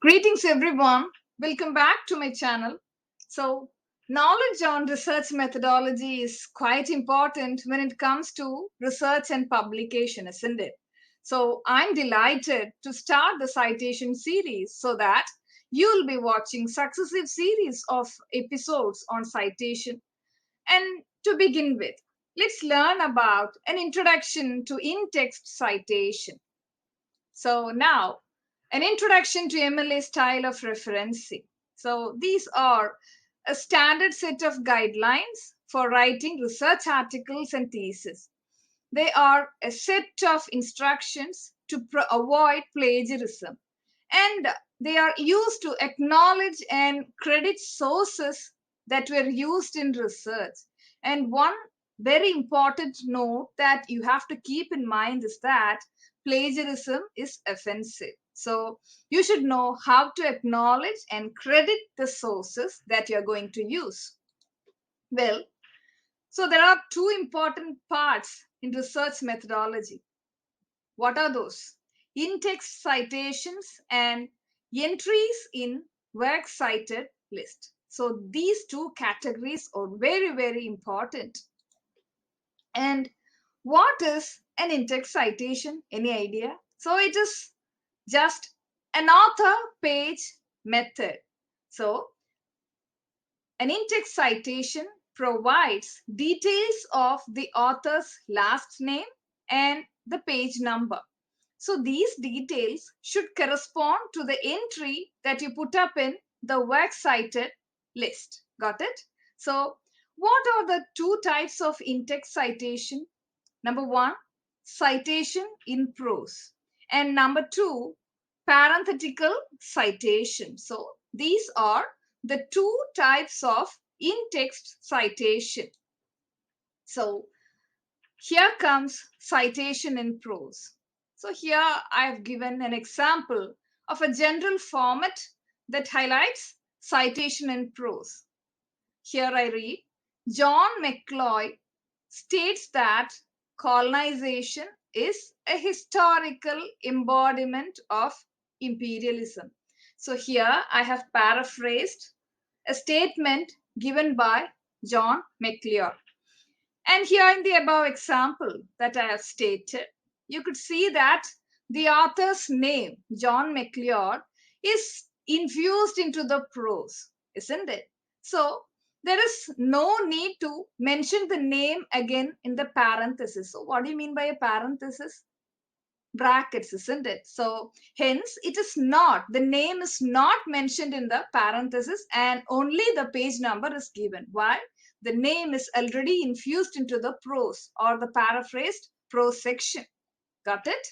Greetings everyone, welcome back to my channel. So, knowledge on research methodology is quite important when it comes to research and publication, isn't it? So, I'm delighted to start the citation series so that you'll be watching successive series of episodes on citation. And to begin with, let's learn about an introduction to in-text citation. So now, an introduction to MLA style of referencing. So these are a standard set of guidelines for writing research articles and theses. They are a set of instructions to avoid plagiarism, and they are used to acknowledge and credit sources that were used in research. And one very important note that you have to keep in mind is that plagiarism is offensive. So you should know how to acknowledge and credit the sources that you're going to use. Well, so there are two important parts in research methodology. What are those? In-text citations and entries in works cited list. So these two categories are very, very important. And what is an in-text citation? Any idea? So it is just an author page method. So an in-text citation provides details of the author's last name and the page number. So these details should correspond to the entry that you put up in the works cited list. Got it? So what are the two types of in-text citation? Number one, citation in prose. And number two, parenthetical citation. So these are the two types of in-text citation. So here comes citation in prose. So here I have given an example of a general format that highlights citation in prose. Here I read, John McLeod states that colonization is a historical embodiment of imperialism. So here I have paraphrased a statement given by John McLeod. And here in the above example that I have stated, you could see that the author's name, John McLeod, is infused into the prose, isn't it? So there is no need to mention the name again in the parenthesis. So what do you mean by a parenthesis? Brackets, isn't it? So hence it is not, the name is not mentioned in the parenthesis and only the page number is given. Why? The name is already infused into the prose or the paraphrased prose section. Got it?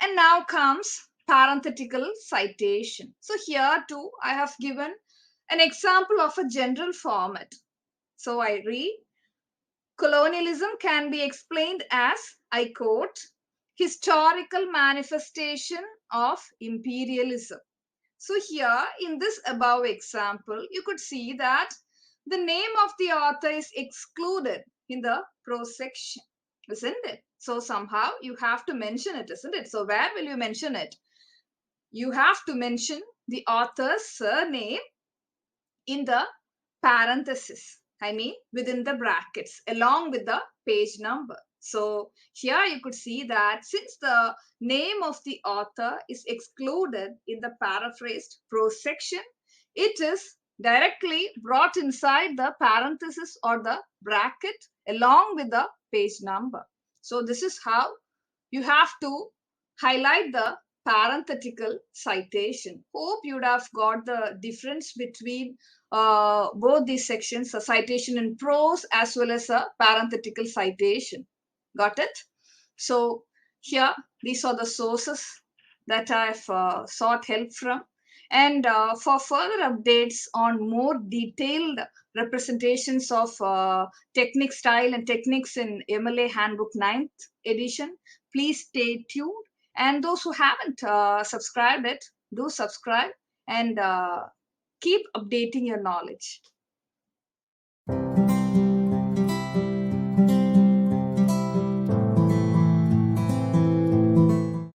And now comes parenthetical citation. So here too I have given an example of a general format. So I read, colonialism can be explained as, I quote, historical manifestation of imperialism. So here in this above example, you could see that the name of the author is excluded in the prose section, isn't it? So somehow you have to mention it, isn't it? So where will you mention it? You have to mention the author's surname in the parenthesis. I mean within the brackets along with the page number. So here you could see that since the name of the author is excluded in the paraphrased prose section, it is directly brought inside the parenthesis or the bracket along with the page number. So this is how you have to highlight the parenthetical citation. Hope you would have got the difference between both these sections, a citation in prose as well as a parenthetical citation. Got it? So here, these are the sources that I've sought help from. And for further updates on more detailed representations of technique style and techniques in MLA Handbook 9th edition, please stay tuned. And those who haven't subscribed it, do subscribe and keep updating your knowledge.